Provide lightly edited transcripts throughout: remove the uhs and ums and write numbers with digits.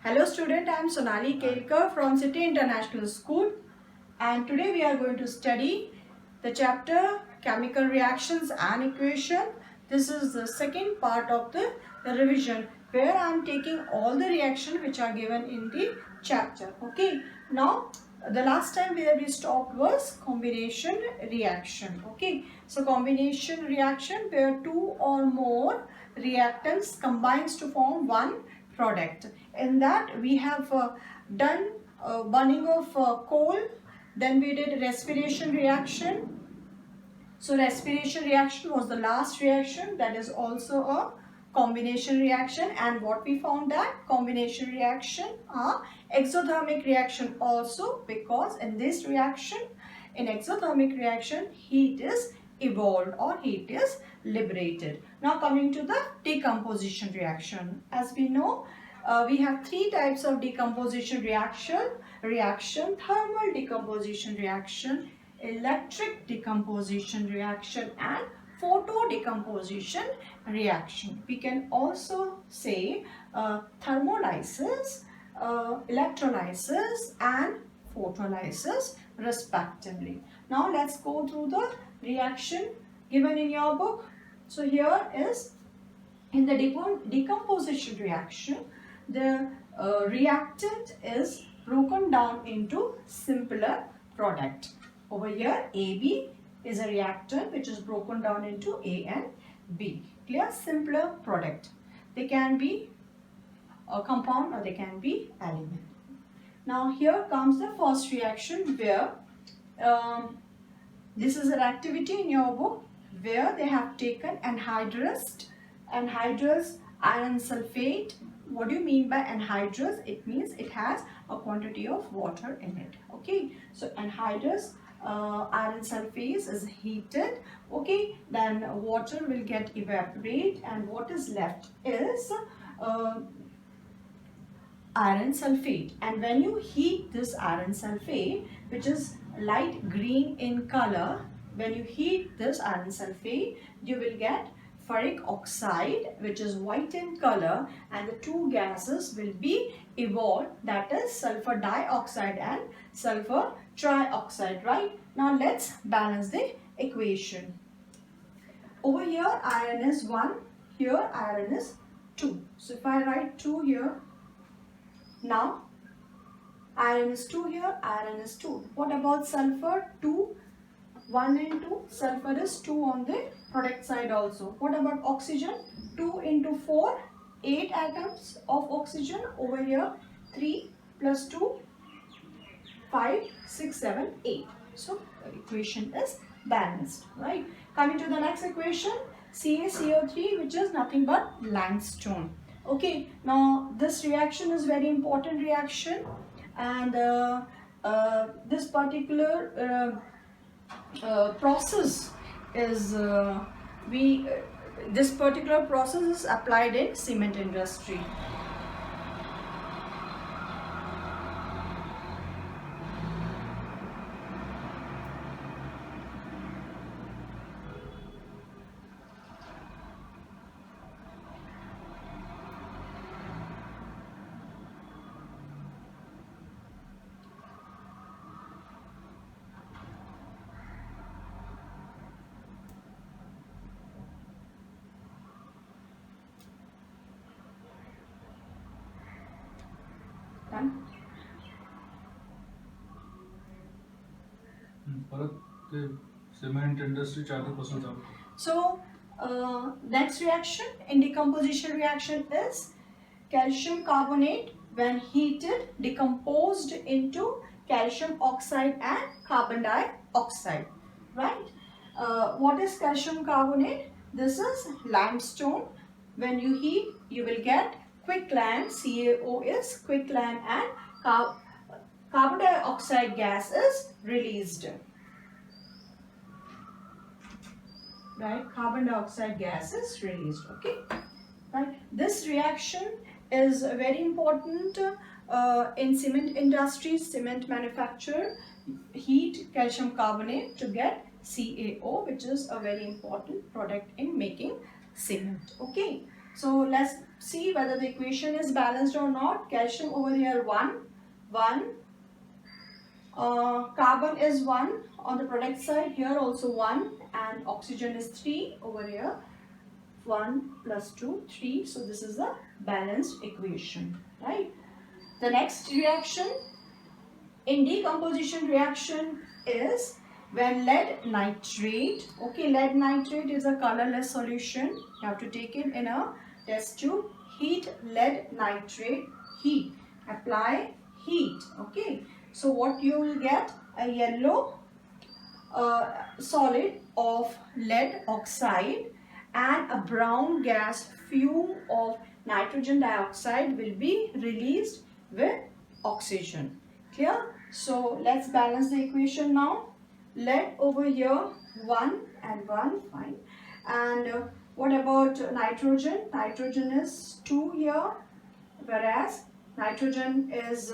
Hello student, I am Sonali Kelkar from City International School and today we are going to study the chapter Chemical Reactions and Equation. This is the second part of the revision where I am taking all the reactions which are given in the chapter. Okay, now the last time where we stopped was combination reaction. Okay, so combination reaction where two or more reactants combines to form one product. In that we have done burning of coal, then we did respiration reaction. So respiration reaction was the last reaction, that is also a combination reaction, and what we found that combination reaction are exothermic reaction also, because in this reaction, in exothermic reaction, heat is evolved or heat is liberated. Now coming to the decomposition reaction. As we know, we have three types of decomposition reaction: thermal decomposition reaction, electric decomposition reaction, and photo decomposition reaction. We can also say thermolysis, electrolysis, and photolysis respectively. Now let's go through the reaction given in your book. So here is, in the decomposition reaction, the reactant is broken down into simpler product. Over here, AB is a reactant which is broken down into A and B. Clear? Simpler product. They can be a compound or they can be element. Now here comes the first reaction where this is an activity in your book where they have taken anhydrous iron sulfate. What do you mean by anhydrous? It means it has a quantity of water in it. Okay, so anhydrous iron sulfate is heated. Okay, then water will get evaporate and what is left is iron sulfate. And when you heat this iron sulfate, which is light green in color, when you heat this iron sulfate, you will get ferric oxide, which is white in color, and the two gases will be evolved, that is sulfur dioxide and sulfur trioxide. Right, now let's balance the equation. Over here iron is 1, here iron is 2. So if I write 2 here, now iron is 2 here, iron is 2. What about sulfur? 2, 1 and 2. Sulfur is 2 on the product side also. What about oxygen? 2 into 4, 8 atoms of oxygen. Over here 3 plus 2, 5, 6, 7, 8. So the equation is balanced, right? Coming to the next equation, CaCO3, which is nothing but limestone. Okay, now this reaction is very important reaction, and this particular process is this particular process is applied in cement industry. Cement industry 40% चालू. So next reaction in decomposition reaction is calcium carbonate, when heated, decomposed into calcium oxide and carbon dioxide. Right? What is calcium carbonate? This is limestone. When you heat, you will get quicklime. CaO is quicklime, and carbon dioxide gas is released. Right, carbon dioxide gas is released. Okay, right. This reaction is very important in cement industry. Cement manufacturer heat calcium carbonate to get CaO, which is a very important product in making cement. Okay, So let's see whether the equation is balanced or not. Calcium over here 1, 1. Carbon is 1 on the product side, here also 1, and oxygen is 3 over here. 1 plus 2, 3. So this is the balanced equation, right? The next reaction in decomposition reaction is when lead nitrate, okay, lead nitrate is a colorless solution. You have to take it in a test tube, heat lead nitrate, heat, apply heat, okay. So what you will get, a yellow solid of lead oxide and a brown gas fume of nitrogen dioxide will be released with oxygen. Clear? So let's balance the equation now. Lead over here 1 and 1, fine. And what about nitrogen? Nitrogen is 2 here, whereas nitrogen is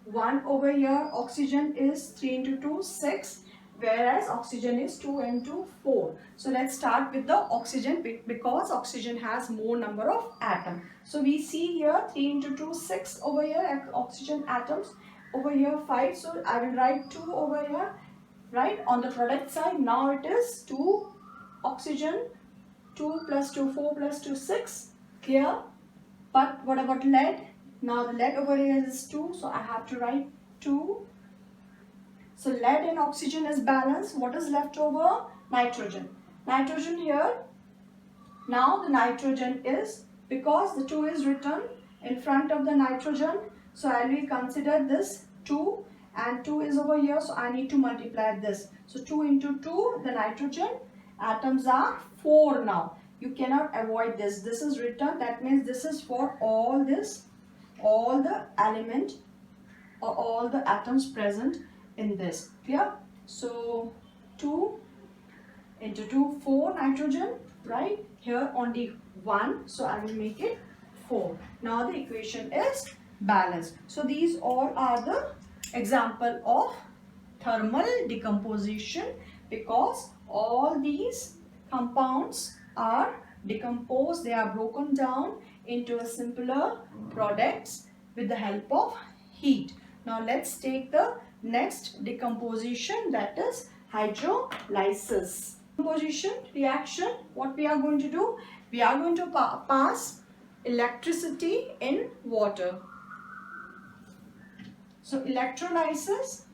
1 over here. Oxygen is 3 into 2, 6, whereas oxygen is 2 into 4. So let's start with the oxygen because oxygen has more number of atoms. So we see here 3 into 2, 6 over here, oxygen atoms. Over here 5, so I will write 2 over here, right? On the product side, now it is 2 oxygen, 2 plus 2, 4 plus 2, 6, clear? But what about lead? Now the lead over here is 2, so I have to write 2. So lead and oxygen is balanced. What is left over? Nitrogen. Nitrogen here. Now the nitrogen is, because the 2 is written in front of the nitrogen, so I will consider this 2 and 2 is over here, so I need to multiply this. So 2 into 2, the nitrogen atoms are 4 now. You cannot avoid this. This is written, that means this is for all this, all the element or all the atoms present in this. Clear? So 2 into 2, 4 nitrogen, right? Here only 1, so I will make it 4. Now the equation is balanced. So these all are the example of thermal decomposition, because all these compounds are decomposed, they are broken down into a simpler products with the help of heat. Now let's take the next decomposition, that is hydrolysis. Decomposition reaction, what we are going to do? We are going to pass electricity in water. So electrolysis,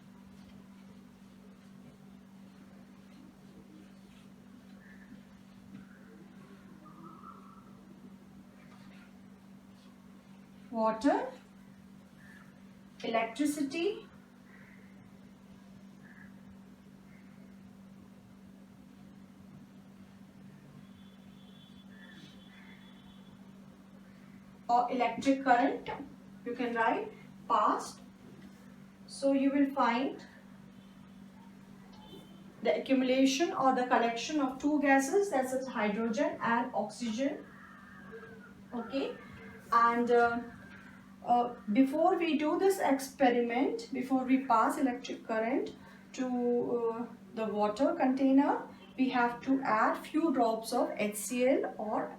water, electricity, or electric current, you can write passed. So you will find the accumulation or the collection of two gases, that is hydrogen and oxygen, okay. And before we do this experiment, before we pass electric current to the water container, we have to add few drops of HCl or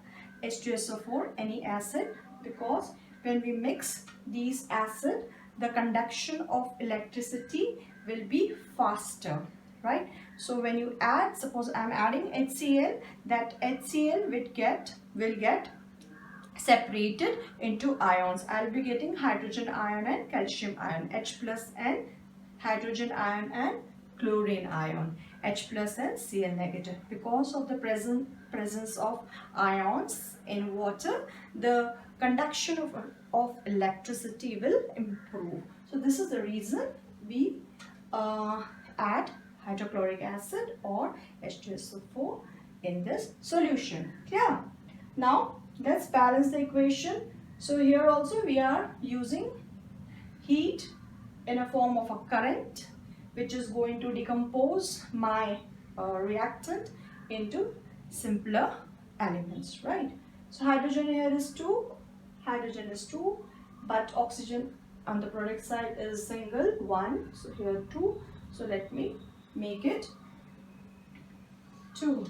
H2SO4, any acid, because when we mix these acid, the conduction of electricity will be faster, right? So when you add, suppose I am adding HCl, that HCl will get separated into ions. I will be getting hydrogen ion and calcium ion, H plus and hydrogen ion and chlorine ion, H plus and Cl negative. Because of the presence of ions in water, the conduction of electricity will improve. So this is the reason we add hydrochloric acid or H2SO4 in this solution. Clear? Now let's balance the equation. So here also we are using heat in a form of a current, which is going to decompose my reactant into simpler elements, right? So hydrogen here is 2, hydrogen is 2, but oxygen on the product side is single 1, so here 2. So let me make it 2.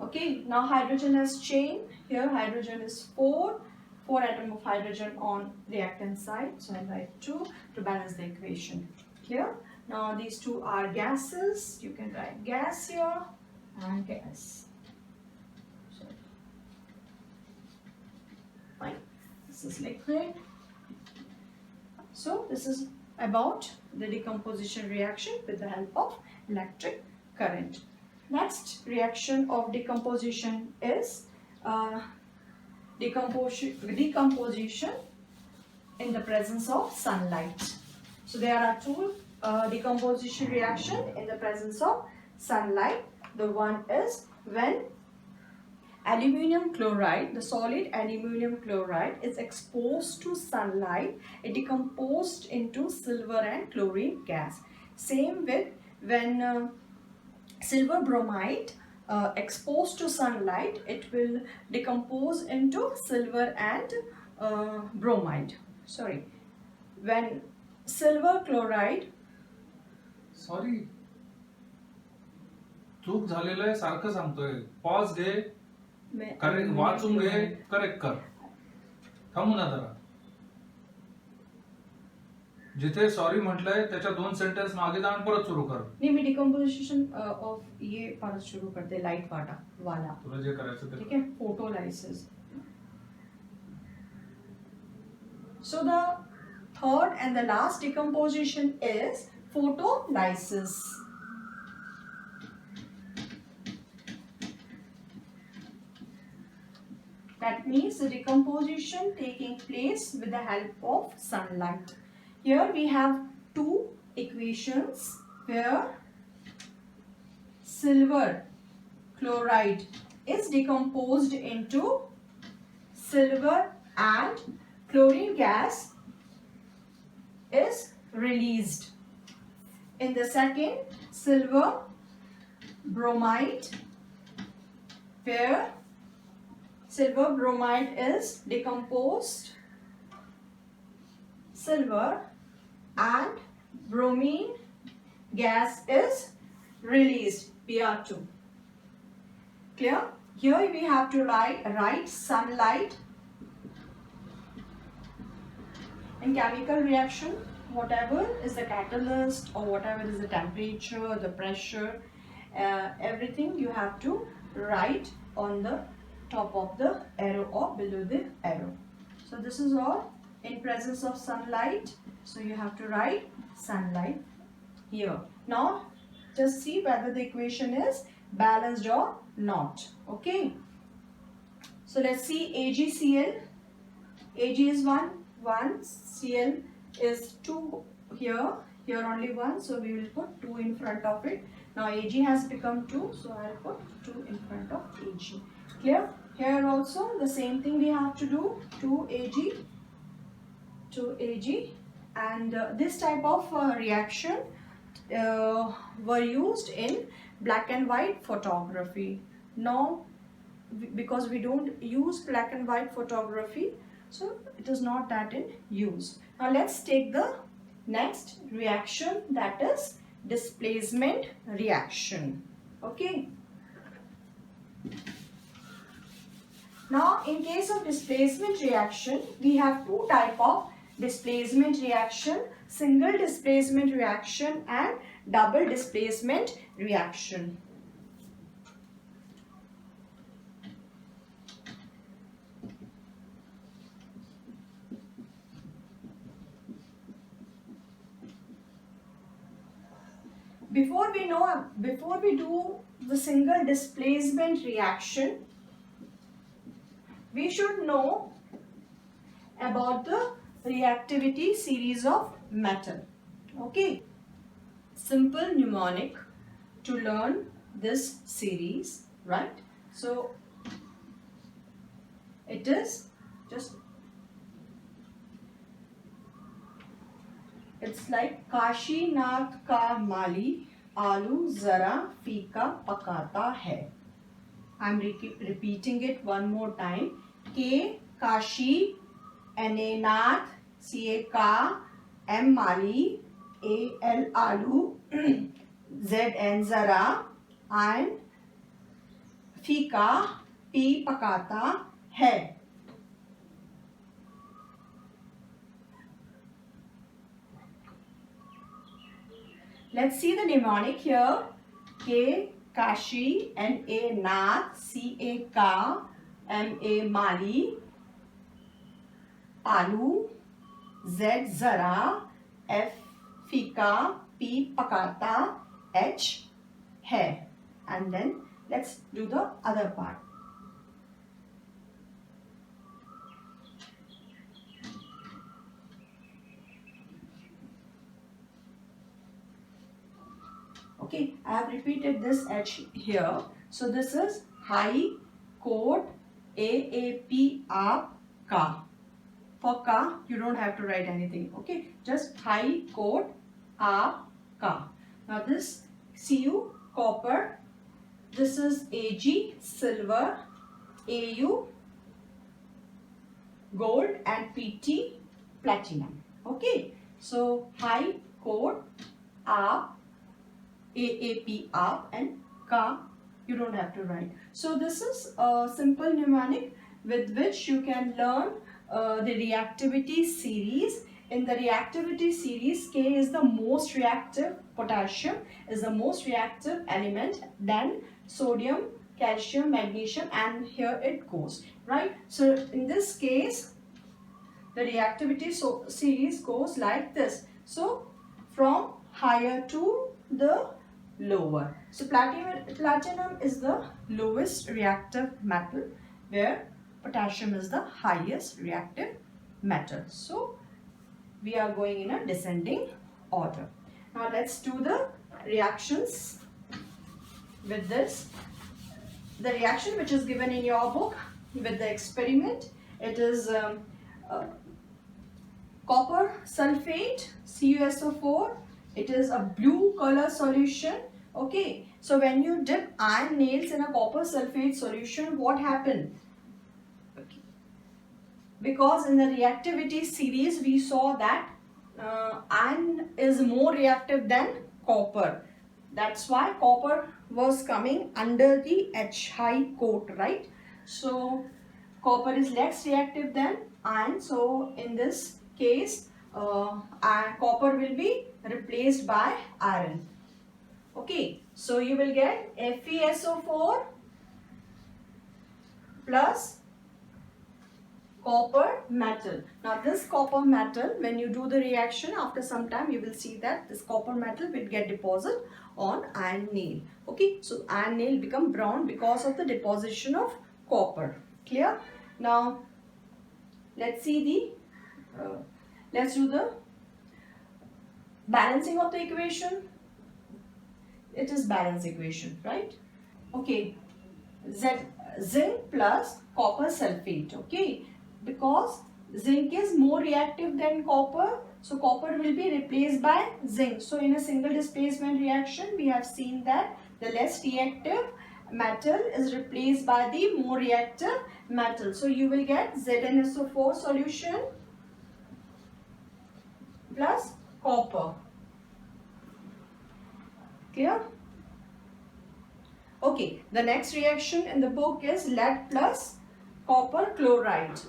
Okay, now hydrogen has chain, Here hydrogen is 4. 4 atom of hydrogen on reactant side. So I write 2 to balance the equation. Clear? Now these two are gases. You can write gas here and gas. Sorry. Fine. This is liquid. So this is about the decomposition reaction with the help of electric current. Next reaction of decomposition is decomposition in the presence of sunlight. So there are two decomposition reaction in the presence of sunlight. The one is when aluminum chloride, the solid aluminum chloride is exposed to sunlight, it decomposed into silver and chlorine gas. Same with when silver bromide exposed to sunlight, it will decompose into silver and bromide. Sorry, when silver chloride. Sorry चूक झालेलं आहे सारखं सांगतोय pause घे correct वाचून घे correct कर थांबू ना जरा जिथे सॉरी म्हटलंय त्याच्या 2 सेंटेन्स मागे जा आणि परत सुरू कर नहीं मैं डिकम्पोजिशन ऑफ ये परत शुरू करते लाइट वाला तुला जे करायचं ते ठीक है photolysis so the third and the last decomposition is photolysis. That means the decomposition taking place with the help of sunlight. Here we have two equations where silver chloride is decomposed into silver and chlorine gas is released. In the second, silver bromide, where silver bromide is decomposed, silver and bromine gas is released, Br2. Clear? Here we have to write sunlight. In chemical reaction, whatever is the catalyst or whatever is the temperature, the pressure, everything you have to write on the top of the arrow or below the arrow. So this is all in presence of sunlight. So you have to write sunlight here. Now just see whether the equation is balanced or not. Okay. So let's see AgCl. Ag is 1, Cl is 2 here only 1, so we will put 2 in front of it. Now Ag has become 2, so I'll put 2 in front of Ag. Clear? Here also the same thing we have to do, 2 Ag, and this type of reaction were used in black and white photography. Now because we don't use black and white photography, so it is not that in use. Now let's take the next reaction, that is displacement reaction. Okay. Now in case of displacement reaction, we have two type of displacement reaction, single displacement reaction and double displacement reaction. Before we do the single displacement reaction, we should know about the reactivity series of metal. Okay. Simple mnemonic to learn this series, right? So it is just, it's like Kashinath का माली आलू जरा फीका पकाता है. I am repeating it one more time. K Kashi, N-A Nath, C-A Ka, M Mali, A-L Alu, Z-N Zara, and Fika, P Pakata, है. Let's see the mnemonic here. K Kashi, N-A Nath, C-A Ka, M-A Mali, Palu, Z Zara, F Fika, P Pakata, H है. And then let's do the other part. Okay, I have repeated this H here. So this is high court, AAP aap ka. For ka, you don't have to write anything. Okay, just high court, aap ka. Now this CU copper. This is AG silver, AU gold, and PT platinum. Okay, so high court, aap, AAP aap, and ka you don't have to write. So this is a simple mnemonic with which you can learn the reactivity series. In the reactivity series, K is the most reactive, potassium is the most reactive element, then sodium, calcium, magnesium, and here it goes, right? So in this case, the reactivity series goes like this. So from higher to the lower. So platinum is the lowest reactive metal, where potassium is the highest reactive metal. So we are going in a descending order. Now let's do the reactions with this. The reaction which is given in your book with the experiment, it is copper sulfate, CuSO4. It is a blue color solution. Okay, so when you dip iron nails in a copper sulfate solution, what happened? Because in the reactivity series we saw that iron is more reactive than copper. That's why copper was coming under the H high coat, right? So copper is less reactive than iron. So in this case, copper will be replaced by iron. Okay, so you will get FeSO4 plus copper metal. Now this copper metal, when you do the reaction, after some time you will see that this copper metal will get deposited on iron nail. Okay, so iron nail become brown because of the deposition of copper. Clear? Now let's see the let's do the balancing of the equation. It is balance equation, right? Okay, zinc plus copper sulfate. Okay, because zinc is more reactive than copper, so copper will be replaced by zinc. So in a single displacement reaction, we have seen that the less reactive metal is replaced by the more reactive metal. So you will get ZnSO4 solution plus copper. Clear? Okay, the next reaction in the book is lead plus copper chloride.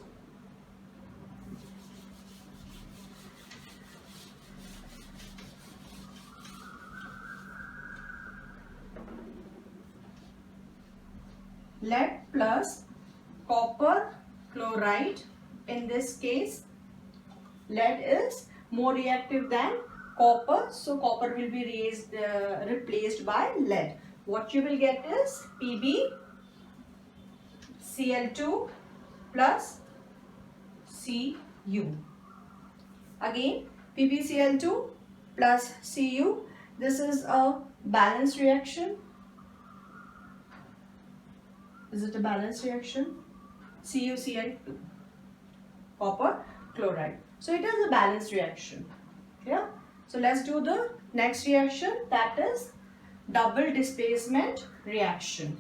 Lead plus copper chloride. In this case, lead is more reactive than copper, so copper will be replaced by lead. What you will get is PbCl2 plus Cu. Again, PbCl2 plus Cu. This is a balanced reaction. Is it a balanced reaction? CuCl2, copper chloride. So it is a balanced reaction. Yeah. So let's do the next reaction, that is double displacement reaction.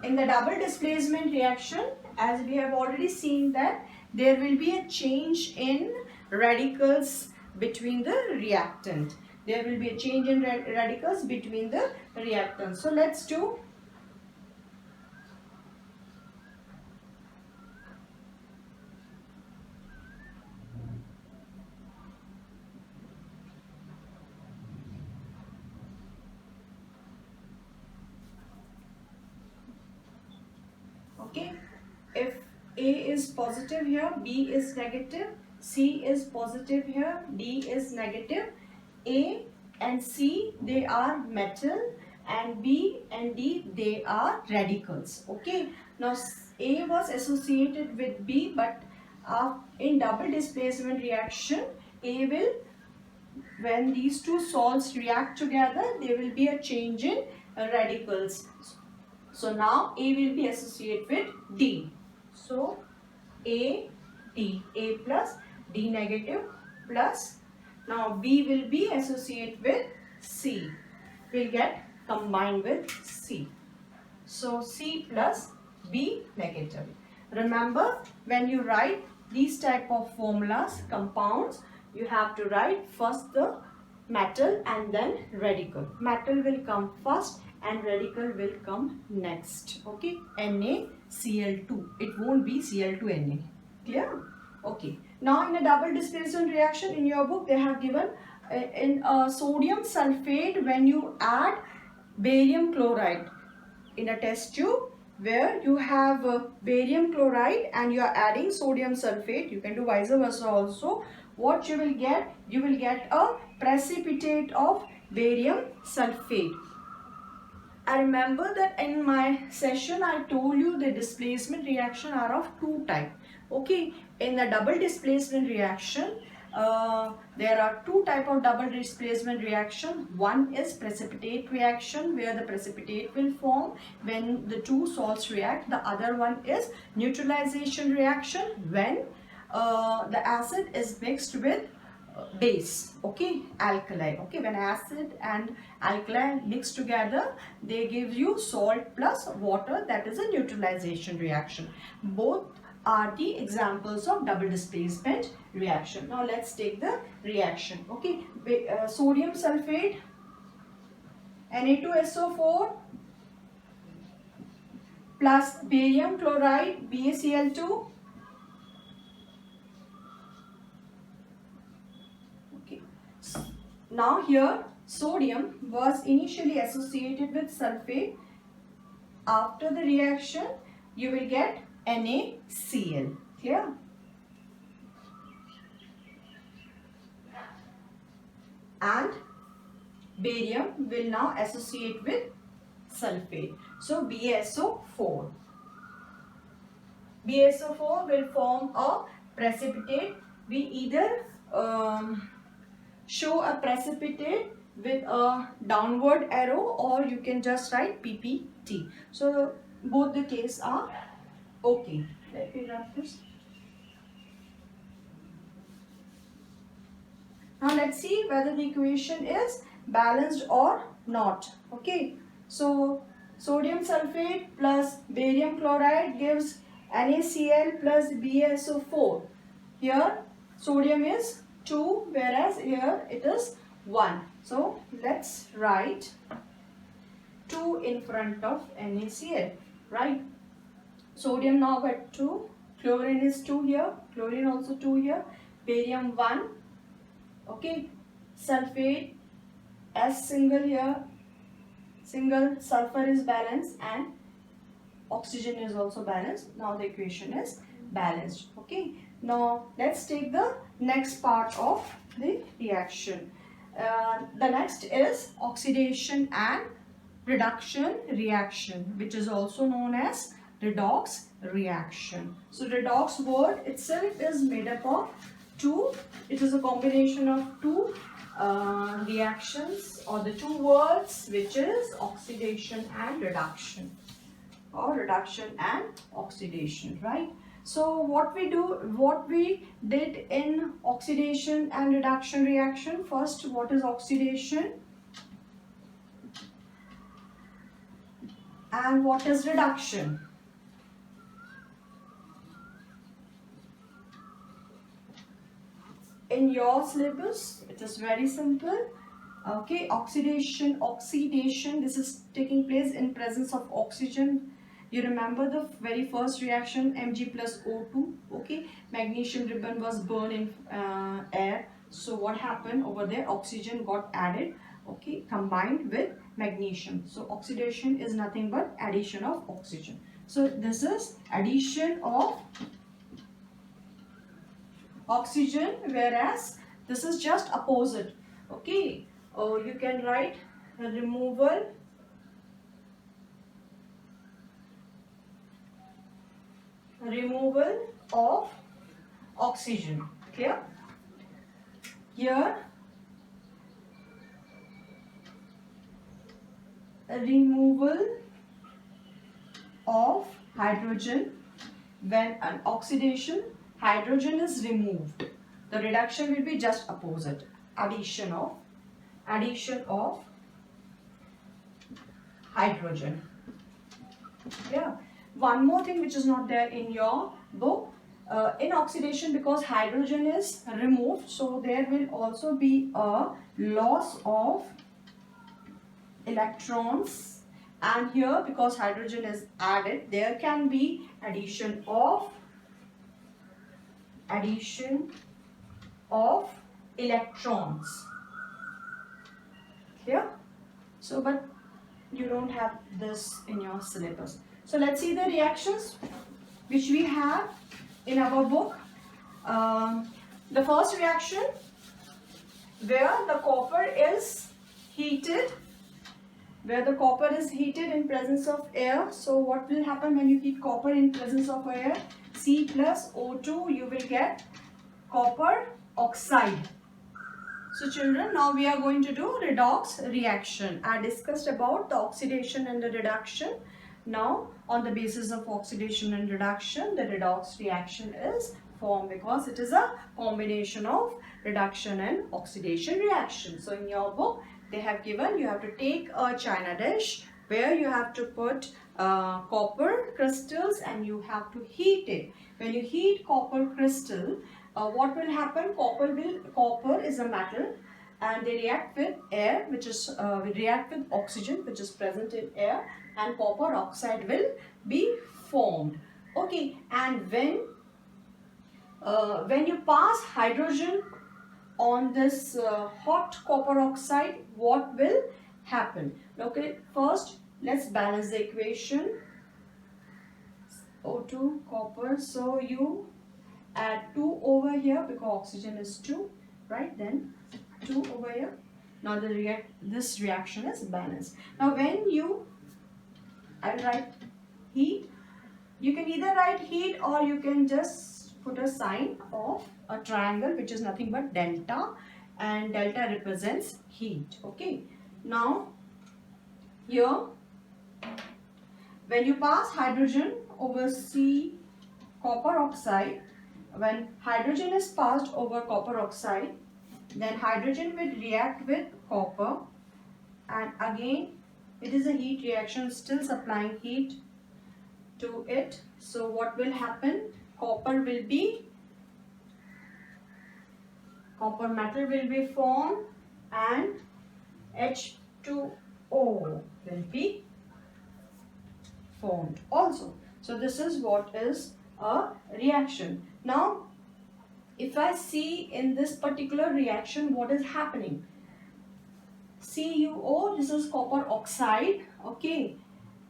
In the double displacement reaction, as we have already seen that there will be a change in radicals between the reactant. There will be a change in radicals between the reactants. So let's do. Okay, if A is positive here, B is negative, C is positive here, D is negative. A and C, they are metal, and B and D, they are radicals. Okay, now A was associated with B, but in double displacement reaction, A will, when these two salts react together, there will be a change in radicals. So now A will be associated with D. So A, D, A plus, D negative plus. Now B will be associated with C. Will get combined with C. So C plus, B negative. Remember, when you write these type of formulas, compounds, you have to write first the metal and then radical. Metal will come first and radical will come next. Okay, NaCl2. It won't be Cl2Na. Clear? Okay. Now in a double displacement reaction, in your book they have given in sodium sulfate, when you add barium chloride in a test tube where you have barium chloride and you are adding sodium sulfate, you can do vice versa also. What you will get? You will get a precipitate of barium sulfate. I remember that in my session I told you the displacement reaction are of two types. Okay, in the double displacement reaction, there are two type of double displacement reaction. One is precipitate reaction, where the precipitate will form when the two salts react. The other one is neutralization reaction, when the acid is mixed with base, okay, alkali. Okay, when acid and alkali mix together, they give you salt plus water. That is a neutralization reaction. Both are the examples of double displacement reaction. Now let's take the reaction. Okay, sodium sulfate, Na2SO4 plus barium chloride, BaCl2. Okay, now here sodium was initially associated with sulfate. After the reaction, you will get NaCl. Clear? And barium will now associate with sulfate. So BaSO4. BaSO4 will form a precipitate. We either show a precipitate with a downward arrow, or you can just write PPT. So both the case are okay. Let me write this. Now let's see whether the equation is balanced or not. Okay, so sodium sulfate plus barium chloride gives NaCl plus BaSO4. Here sodium is 2, whereas here it is 1. So let's write 2 in front of NaCl, right? Sodium now got 2, chlorine is 2 here, chlorine also 2 here, barium 1, okay, sulfate S single here, single, sulfur is balanced and oxygen is also balanced. Now the equation is balanced. Okay, now let's take the next part of the reaction. The next is oxidation and reduction reaction, which is also known as redox reaction. So redox word itself is made up of two. It is a combination of two reactions, or the two words, which is oxidation and reduction, or reduction and oxidation, right? So what we did in oxidation and reduction reaction, first, what is oxidation and what is reduction? In your syllabus. It is very simple. Okay, oxidation, this is taking place in presence of oxygen. You remember the very first reaction, Mg plus O2. Okay, magnesium ribbon was burned in air. So what happened over there? Oxygen got added, okay, combined with magnesium. So oxidation is nothing but addition of oxygen. So this is addition of oxygen, whereas this is just opposite. Okay, you can write removal of oxygen. Clear? Here removal of hydrogen. When an oxidation, hydrogen is removed, the reduction will be just opposite, addition of hydrogen. Yeah. One more thing which is not there in your book, in oxidation, because hydrogen is removed, so there will also be a loss of electrons, and here because hydrogen is added, there can be addition of electrons. Clear? So but you don't have this in your syllabus. So let's see the reactions which we have in our book. The first reaction, where the copper is heated, in presence of air. So what will happen when you heat copper in presence of air? C plus O2, you will get copper oxide. So children, now we are going to do redox reaction. I discussed about the oxidation and the reduction. Now on the basis of oxidation and reduction, the redox reaction is formed because it is a combination of reduction and oxidation reaction. So in your book they have given, you have to take a china dish where you have to put copper crystals and you have to heat it. When you heat copper crystal, what will happen? Copper is a metal and they react with air, which is react with oxygen which is present in air, and copper oxide will be formed. Okay, and when you pass hydrogen on this hot copper oxide, what will happen? Okay, first let's balance the equation. O2 copper, so you add 2 over here because oxygen is 2, right? Then 2 over here. Now this reaction is balanced. Now when I'll write heat. You can either write heat or you can just put a sign of a triangle which is nothing but delta, and delta represents heat. Okay. Now here when you pass hydrogen over C copper oxide, when hydrogen is passed over copper oxide, then hydrogen will react with copper, and again it is a heat reaction, still supplying heat to it. So what will happen? Copper metal will be formed and H2O will be formed also. So this is what is a reaction. Now if I see in this particular reaction what is happening, CuO, this is copper oxide. Okay,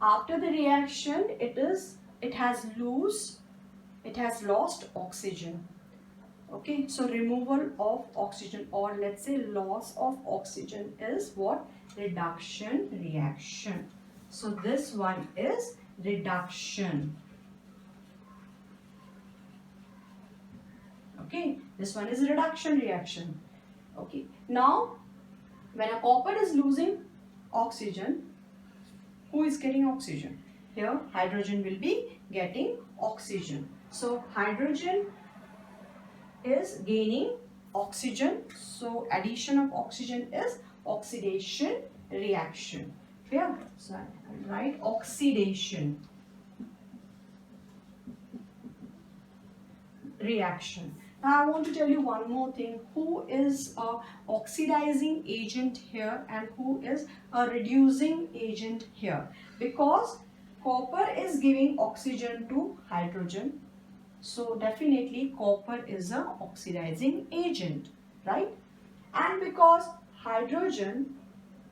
after the reaction it has lost oxygen. Okay, so removal of oxygen, or let's say loss of oxygen, is what? Reduction reaction. So this one is reduction. Okay, this one is reduction reaction. Okay, now when a copper is losing oxygen, who is getting oxygen? Here hydrogen will be getting oxygen. So hydrogen is gaining oxygen. So addition of oxygen is oxidation reaction. Clear? So I'll write oxidation reaction. Now I want to tell you one more thing. Who is a oxidizing agent here and who is a reducing agent here? Because copper is giving oxygen to hydrogen. So definitely copper is a oxidizing agent, right? And because hydrogen,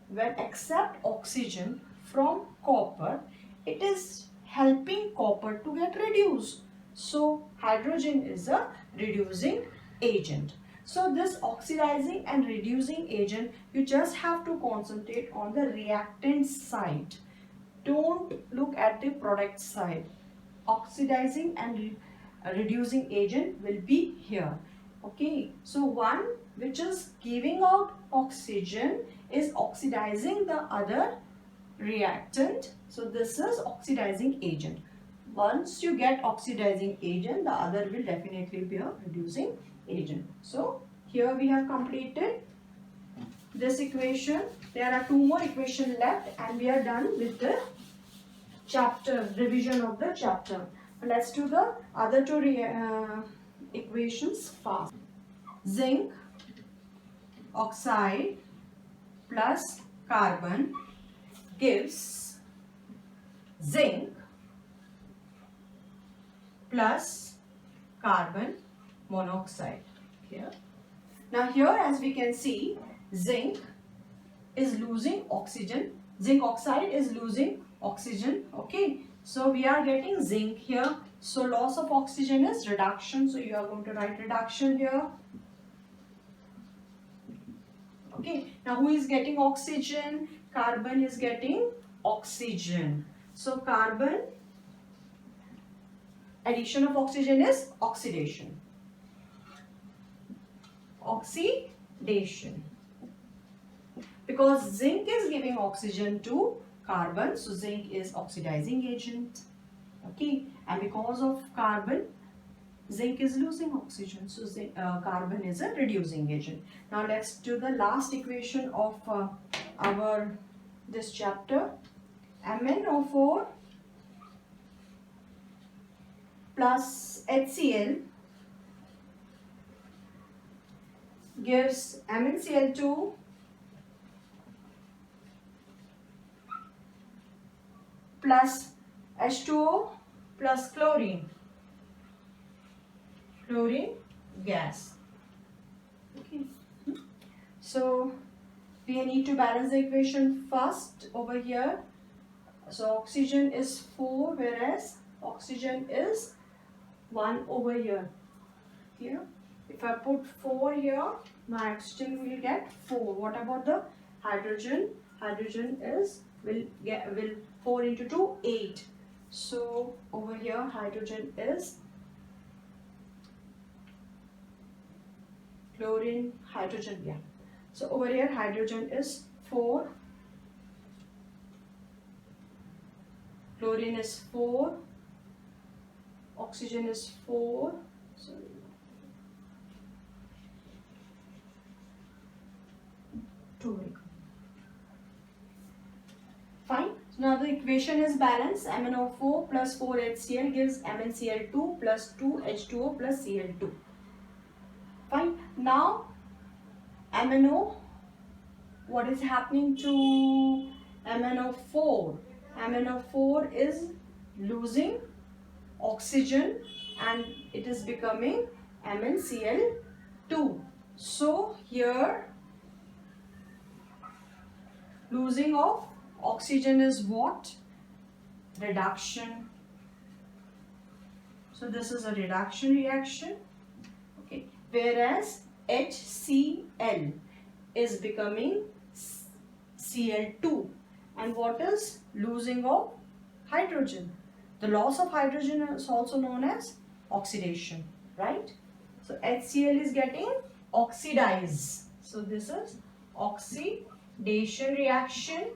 when accept oxygen from copper, it is helping copper to get reduced. So hydrogen is a reducing agent. So this oxidizing and reducing agent, you just have to concentrate on the reactant side. Don't look at the product side. Oxidizing and reducing agent will be here. Okay, so one which is giving out oxygen is oxidizing the other reactant. So this is oxidizing agent. Once you get oxidizing agent, the other will definitely be a reducing agent. So here we have completed this equation. There are two more equations left and we are done with the chapter, revision of the chapter. Let's do the other two equations fast. Zinc oxide plus carbon gives zinc plus carbon monoxide. Here. Now here, as we can see, zinc is losing oxygen. Zinc oxide is losing oxygen. Okay. So we are getting zinc here. So loss of oxygen is reduction. So you are going to write reduction here. Okay. Now who is getting oxygen? Carbon is getting oxygen. So carbon, addition of oxygen is oxidation. Oxidation. Because zinc is giving oxygen to carbon, so zinc is oxidizing agent. Okay, and because of carbon, zinc is losing oxygen, so carbon is a reducing agent. Now let's do the last equation of our this chapter. MnO4 plus HCl gives MnCl2 plus H2O plus chlorine gas. Okay. So we need to balance the equation first over here. So oxygen is 4 whereas oxygen is 1 over here. Here, if I put 4 here, my oxygen will get 4. What about the hydrogen? Hydrogen is will 4 into 2 8. So over here hydrogen is chlorine hydrogen, yeah. So over here hydrogen is 4, chlorine is 4, oxygen is 4. Sorry. Fine. So now the equation is balanced. MnO4 plus 4HCl gives MnCl2 plus 2H2O plus Cl2. Fine. Now MnO, what is happening to MnO4? MnO4 is losing oxygen and it is becoming MnCl2. So here losing of oxygen is what? Reduction. So this is a reduction reaction. Okay. Whereas HCl is becoming Cl2. And what is losing of hydrogen? The loss of hydrogen is also known as oxidation, right? So HCl is getting oxidized. So this is oxidation reaction.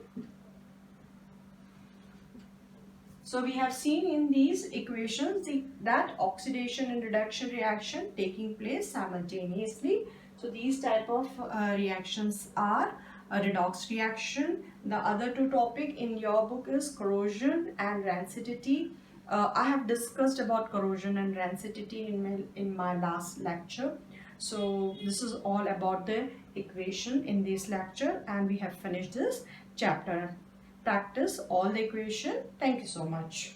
So we have seen in these equations that oxidation and reduction reaction taking place simultaneously. So these type of reactions are a redox reaction. The other two topic in your book is corrosion and rancidity. I have discussed about corrosion and rancidity in my last lecture. So this is all about the equation in this lecture, and we have finished this chapter. Practice all the equation. Thank you so much.